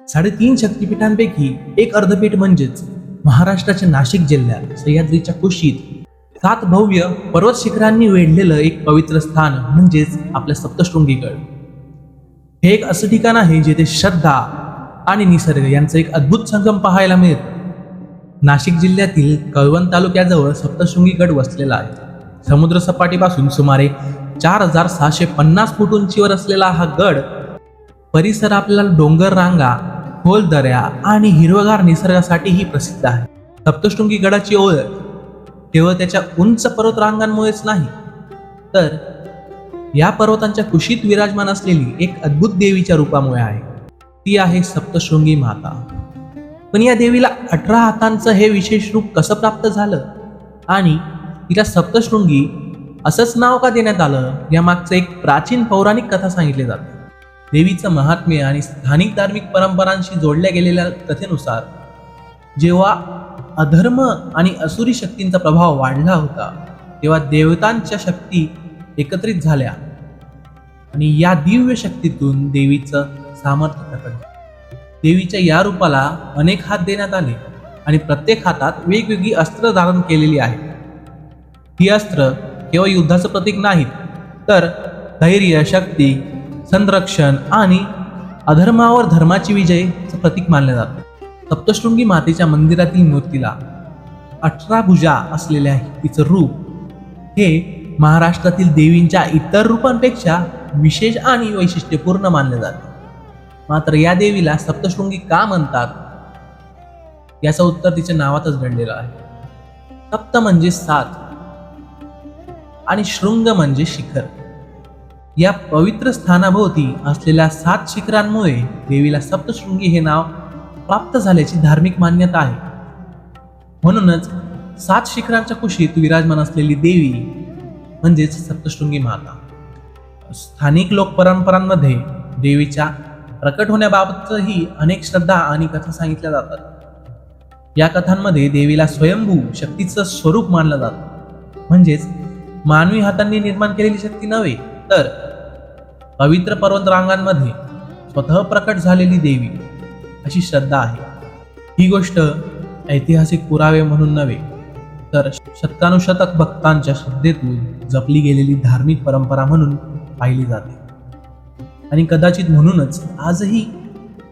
3.5 शक्तिपीठांपैकी एक अर्धपीठ म्हणजेच महाराष्ट्राच्या नाशिक जिल्ह्यात सह्याद्रीच्या कुशीत 7 भव्य पर्वत शिखरांनी वेढलेलं एक पवित्र स्थान म्हणजेच आपलं सप्तशृंगी गड. हे एक असं ठिकाण आहे जिथे श्रद्धा आणि निसर्ग यांचा एक अद्भुत संगम पाहायला मिळतो. नाशिक जिल्ह्यातील कळवण तालुक्याजवळ सप्तशृंगी गड वसलेला आहे. समुद्र सपाटीपासून सुमारे 4,650 फूट उंचीवर असलेला हा गड परिसर आपल्याला डोंगर रांगा, खोल दऱ्या आणि हिरवगार निसर्गासाठीही प्रसिद्ध आहे. सप्तशृंगी गडाची ओळख केवळ त्याच्या उंच पर्वतरांगांमुळेच नाही, तर या पर्वतांच्या कुशीत विराजमान असलेली एक अद्भुत देवीच्या रूपामुळे आहे. ती आहे सप्तशृंगी माता. पण या देवीला 18 हातांचं हे विशेष रूप कसं प्राप्त झालं आणि तिला सप्तशृंगी असंच नाव का देण्यात आलं, या मागचं एक प्राचीन पौराणिक कथा सांगितली जाते. देवीचं महात्म्य आणि स्थानिक धार्मिक परंपरांशी जोडल्या गेलेल्या कथेनुसार जेव्हा अधर्म आणि असुरी शक्तींचा प्रभाव वाढला होता, तेव्हा देवतांच्या शक्ती एकत्रित झाल्या आणि या दिव्य शक्तीतून देवीचं सामर्थ्य प्रकट झालं. देवीच्या या रूपाला अनेक हात देण्यात आले आणि प्रत्येक हातात वेगवेगळी अस्त्र धारण केलेली आहेत. ही अस्त्र केवळ युद्धाचं प्रतीक नाहीत, तर धैर्य, शक्ती, संरक्षण आणि अधर्मावर धर्माची विजयचं प्रतीक मानले जातं. सप्तशृंगी मातेच्या मंदिरातील मूर्तीला 18 भुजा असलेल्या तिचं रूप हे महाराष्ट्रातील देवींच्या इतर रूपांपेक्षा विशेष आणि वैशिष्ट्यपूर्ण मानले जाते. मात्र या देवीला सप्तशृंगी का म्हणतात, याचं उत्तर तिच्या नावातच दडलेलं आहे. सप्त म्हणजे 7 आणि शृंग म्हणजे शिखर. या पवित्र स्थानाभोवती असलेल्या 7 शिखरांमुळे देवीला सप्तशृंगी हे नाव प्राप्त झाल्याची धार्मिक मान्यता आहे. म्हणूनच 7 शिखरांच्या कुशीत विराजमान असलेली देवी म्हणजेच सप्तशृंगी माता. स्थानिक लोक परंपरांमध्ये देवीच्या प्रकट होण्याबाबतही अनेक श्रद्धा आणि कथा सांगितल्या जातात. या कथांमध्ये देवीला स्वयंभू शक्तीचं स्वरूप मानलं जातं, म्हणजेच मानवी हातांनी निर्माण केलेली शक्ती नव्हे, तर पवित्र पर्वतरांगांमध्ये स्वतः प्रकट झालेली देवी अशी श्रद्धा आहे. ही गोष्ट ऐतिहासिक पुरावे म्हणून नव्हे, तर शतकानुशतक भक्तांच्या श्रद्धेतून जपली गेलेली धार्मिक परंपरा म्हणून पाहिली जाते. आणि कदाचित म्हणूनच आजही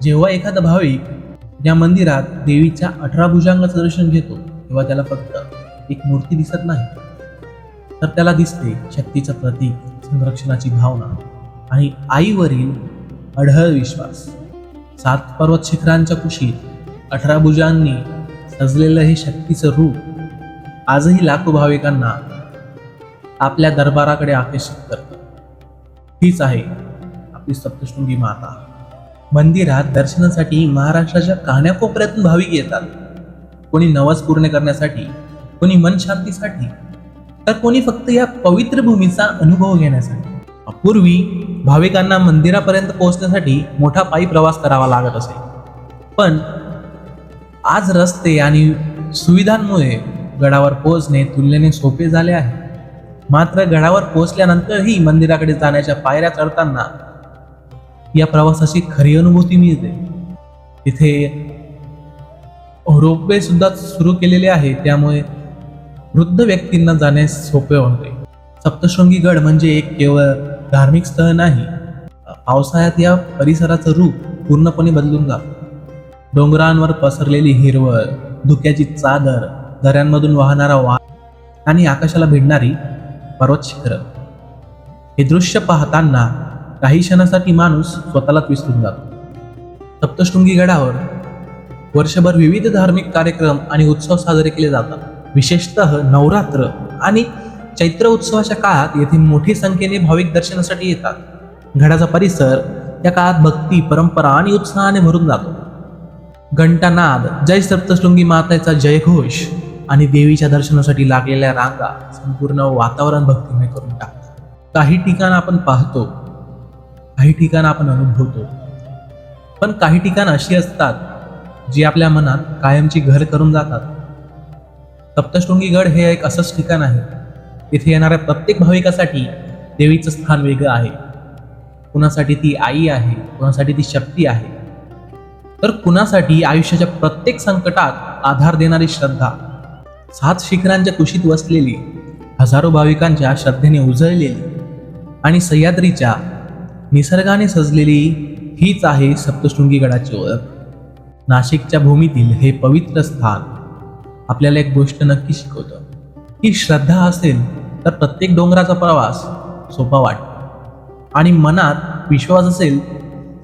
जेव्हा एखादा भाविक या मंदिरात देवीच्या 18 भुजांगाचं दर्शन घेतो, तेव्हा त्याला फक्त एक मूर्ती दिसत नाही, तर त्याला दिसते शक्तीचं प्रतीक, संरक्षणाची भावना आणि आईवरील अढळ विश्वास. 7 पर्वत शिखरांच्या कुशीत 18 भुजांनी सजलेलं हे शक्तीचं रूप आजही लाखो भाविकांना आपल्या दरबाराकडे आकर्षित करतं. हीच आहे आपली सप्तशृंगी माता. मंदिरात दर्शनासाठी महाराष्ट्राच्या कानाकोपऱ्यातून भाविक येतात. कोणी नवस पूर्ण करण्यासाठी, कोणी मन शांतीसाठी, तर कोणी फक्त या पवित्र भूमीचा अनुभव घेण्यासाठी. पूर्वी भाविकांना मंदिरापर्यंत पोहोचण्यासाठी मोठा पायी प्रवास करावा लागत असे, पण आज रस्ते आणि सुविधांमुळे गडावर पोहोचणे तुलनेने सोपे झाले आहे. मात्र गडावर पोहोचल्यानंतरही मंदिराकडे जाण्याच्या पायऱ्या चढताना या प्रवासाची खरी अनुभूती मिळते. तिथे रोपवे सुद्धा सुरू केलेले आहे, त्यामुळे वृद्ध व्यक्तींना जाण्यास सोपे होते. सप्तशृंगी गड म्हणजे एक केवळ धार्मिक स्थळ नाही, पावसाळ्यात या परिसराचं रूप पूर्णपणे बदलून जातं. डोंगरांवर पसरलेली हिरवळ, धुक्याची चादर, दऱ्यांमधून वाहणारा वारा आणि आकाशाला भिडणारी पर्वत शिखरं, हे दृश्य पाहताना काही क्षणासाठी माणूस स्वतःलाच विसरून जातो. सप्तशृंगी गडावर वर्षभर विविध धार्मिक कार्यक्रम आणि उत्सव साजरे केले जातात. विशेषतः नवरात्र आणि चैत्र उत्सवाच्या काळात येथे मोठ्या संख्येने भाविक दर्शनासाठी येतात. गडाचा परिसर या काळात भक्ती, परंपरा आणि उत्साहाने भरून जातो. घंटानाद, जय सप्तशृंगी मातेचा जयघोष आणि देवीच्या दर्शनासाठी लागलेल्या रांगा संपूर्ण वातावरण भक्तिमय करून टाकतात. काही ठिकाण आपण पाहतो, काही ठिकाण आपण अनुभवतो, पण काही ठिकाण अशी असतात जी आपल्या मनात कायमची घर करून जातात. सप्तशृंगी गड हे एक असंच ठिकाण आहे. इथे येणाऱ्या प्रत्येक भाविकासाठी देवीचं स्थान वेगळं आहे. कुणासाठी ती आई आहे, कुणासाठी ती शक्ती आहे, तर कुणासाठी आयुष्याच्या प्रत्येक संकटात आधार देणारी श्रद्धा. 7 शिखरांच्या कुशीत वसलेली, हजारो भाविकांच्या श्रद्धेने उजळलेली आणि सह्याद्रीच्या निसर्गाने सजलेली हीच आहे सप्तशृंगी गडाची ओळख. नाशिकच्या भूमीतील हे पवित्र स्थान आपल्याला एक गोष्ट नक्की शिकवतं की श्रद्धा असेल तर प्रत्येक डोंगराचा प्रवास सोपा वाटतो आणि मनात विश्वास असेल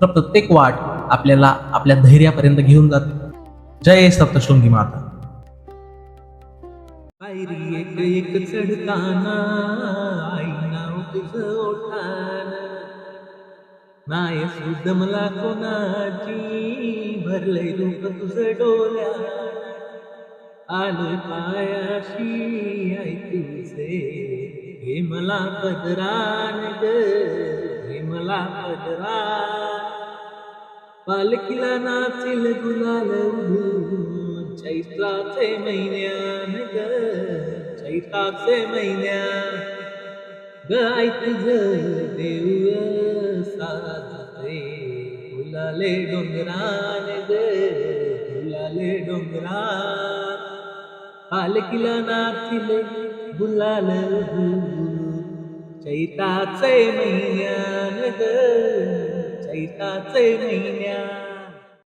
तर प्रत्येक वाट आपल्याला आपल्या धैर्यापर्यंत घेऊन जाते. जय सप्तशृंगी माता. पायरी एक एक चढताना आई नाव तुझं ओठान, नाय सुद्ध मला कोणाची भरले रूप तुझं डोल्या, आलं पायाशी आई तुझे हे मला पदरान ग, हे मला पदरान. पालखीला नाचील गुलाल उधळून चैत्राचे महिन्यान ग, चैत्राचे महिन्यान ग आई तुझं देऊळ साजते फुलाले डोंगरान ग, फुलाले डोंगरान. पालखीला नाचील गुलाल उधळून चैत्राचे महिन्यान ग, चैत्राचे महिन्यान.